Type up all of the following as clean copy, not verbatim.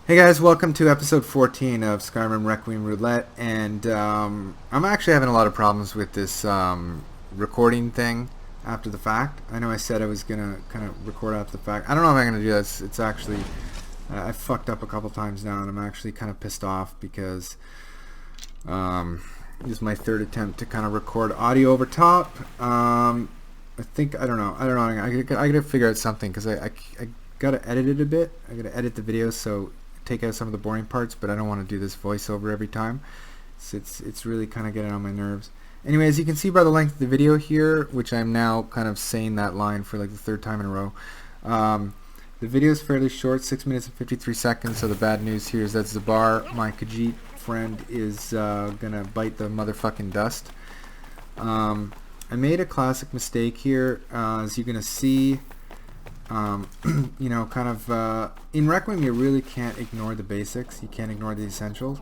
Hey guys, welcome to episode 14 of Skyrim Requiem Roulette, and I'm actually having a lot of problems with this recording thing after the fact. I know I said I was gonna kind of record after the fact. I don't know if I'm gonna do this. It's actually I fucked up a couple times now, and I'm actually kind of pissed off because this is my third attempt to kind of record audio over top. I don't know. I gotta figure out something because I gotta edit it a bit. I gotta edit the video so take out some of the boring parts, but I don't want to do this voiceover every time. It's really kind of getting on my nerves. Anyway, as you can see by the length of the video here, which I'm now kind of saying that line for like the third time in a row, the video is fairly short, 6 minutes and 53 seconds, so the bad news here is that Za'Bar, my Khajiit friend, is gonna bite the motherfucking dust. I made a classic mistake here, as you're gonna see. You know, kind of in Requiem you really can't ignore the basics. You can't ignore the essentials.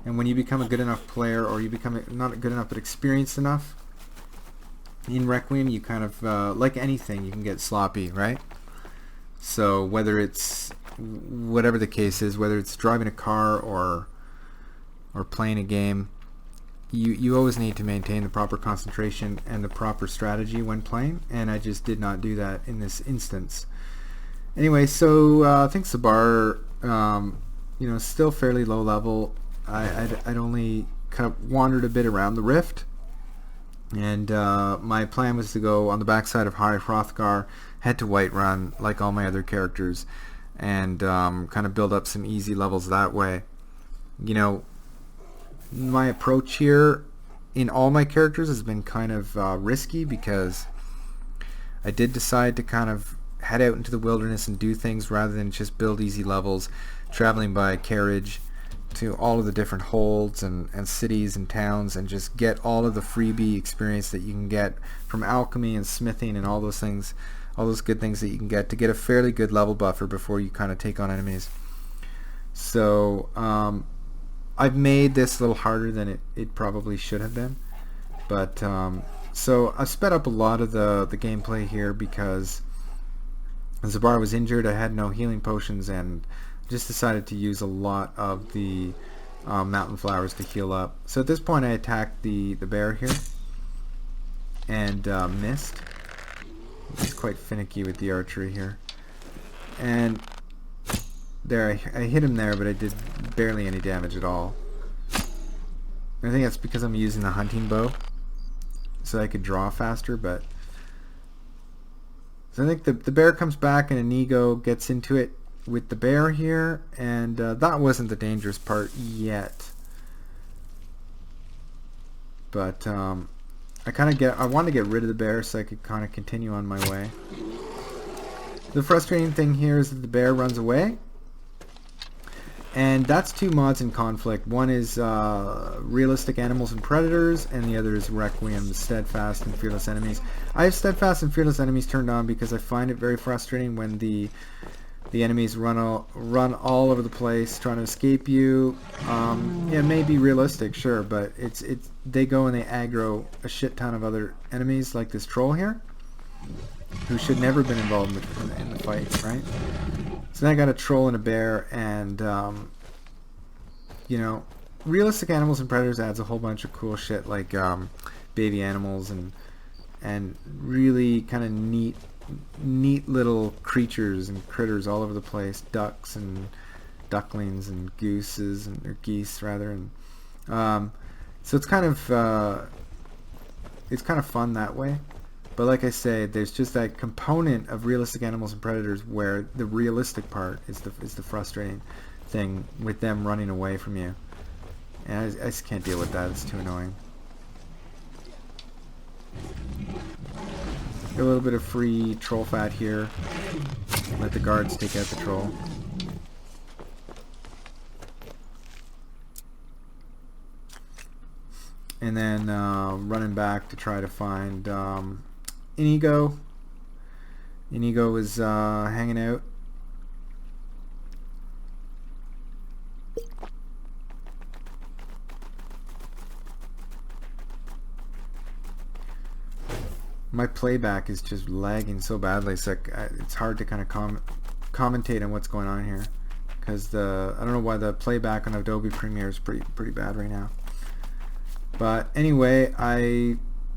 And when you become a good enough player, or you become not good enough but experienced enough in Requiem, you kind of like anything, you can get sloppy, right? So whether it's whatever the case is, whether it's driving a car or playing a game, you always need to maintain the proper concentration and the proper strategy when playing, and I just did not do that in this instance. Anyway, so I think Za'Bar, you know, still fairly low level. I'd only kind of wandered a bit around the rift, and my plan was to go on the backside of High Hrothgar, head to Whiterun like all my other characters, and kind of build up some easy levels that way. You know, my approach here in all my characters has been kind of risky, because I did decide to kind of head out into the wilderness and do things rather than just build easy levels, traveling by carriage to all of the different holds and cities and towns, and just get all of the freebie experience that you can get from alchemy and smithing and all those things, all those good things that you can get to get a fairly good level buffer before you kind of take on enemies. So I've made this a little harder than it probably should have been, but so I sped up a lot of the gameplay here because Za'Bar was injured. I had no healing potions, and just decided to use a lot of the mountain flowers to heal up. So at this point I attacked the bear here and missed. He's quite finicky with the archery here, and there, I hit him there, but I did barely any damage at all. I think that's because I'm using the hunting bow, so I could draw faster, but... So I think the bear comes back, and Inigo gets into it with the bear here, and that wasn't the dangerous part yet. But I wanted to get rid of the bear so I could kind of continue on my way. The frustrating thing here is that the bear runs away. And that's two mods in conflict. One is realistic animals and predators, and the other is Requiem, steadfast and fearless enemies. I have steadfast and fearless enemies turned on because I find it very frustrating when the enemies run all over the place trying to escape you. Yeah, it may be realistic, sure, but they go and they aggro a shit ton of other enemies, like this troll here, who should never have been involved in the fight, right? So then I got a troll and a bear, and you know, realistic animals and predators adds a whole bunch of cool shit, like baby animals and really kind of neat little creatures and critters all over the place, ducks and ducklings and gooses, or geese rather, and so it's kind of fun that way. But like I say, there's just that component of realistic animals and predators where the realistic part is the frustrating thing, with them running away from you. And I just can't deal with that. It's too annoying. Get a little bit of free troll fat here. Let the guards take out the troll. And then running back to try to find Inigo. Inigo was hanging out. My playback is just lagging so badly, it's like it's hard to kind of commentate on what's going on here, because I don't know why the playback on Adobe Premiere is pretty bad right now. But anyway,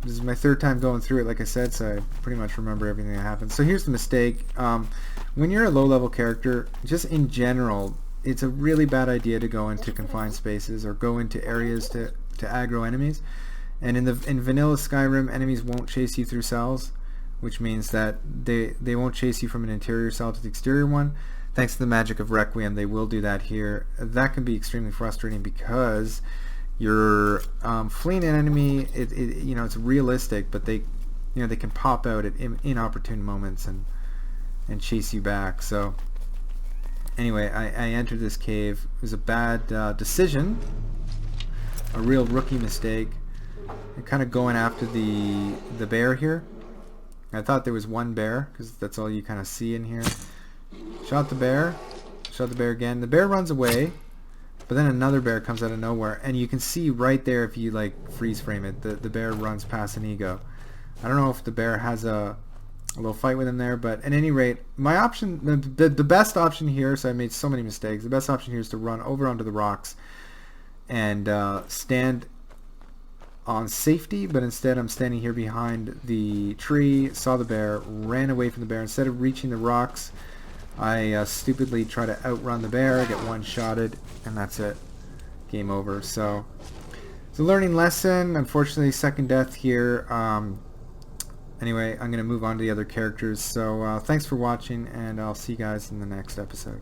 this is my third time going through it, like I said, so I pretty much remember everything that happened. So here's the mistake. When you're a low-level character, just in general, it's a really bad idea to go into confined spaces or go into areas to aggro enemies. And in vanilla Skyrim, enemies won't chase you through cells, which means that they won't chase you from an interior cell to the exterior one. Thanks to the magic of Requiem, they will do that here. That can be extremely frustrating because you're fleeing an enemy. It's realistic, but they can pop out at inopportune moments and chase you back. So anyway, I entered this cave. It was a bad decision, a real rookie mistake. I'm kind of going after the bear here. I thought there was one bear because that's all you kind of see in here. Shot the bear again. The bear runs away, but then another bear comes out of nowhere, and you can see right there, if you like freeze frame it, the bear runs past an ego. I don't know if the bear has a little fight with him there, but at any rate, my option, the best option here, so I made so many mistakes, the best option here is to run over onto the rocks and stand on safety, but instead I'm standing here behind the tree, saw the bear, ran away from the bear. Instead of reaching the rocks, I stupidly try to outrun the bear, get one-shotted, and that's it. Game over. So it's a learning lesson. Unfortunately, second death here. Anyway, I'm going to move on to the other characters. So thanks for watching, and I'll see you guys in the next episode.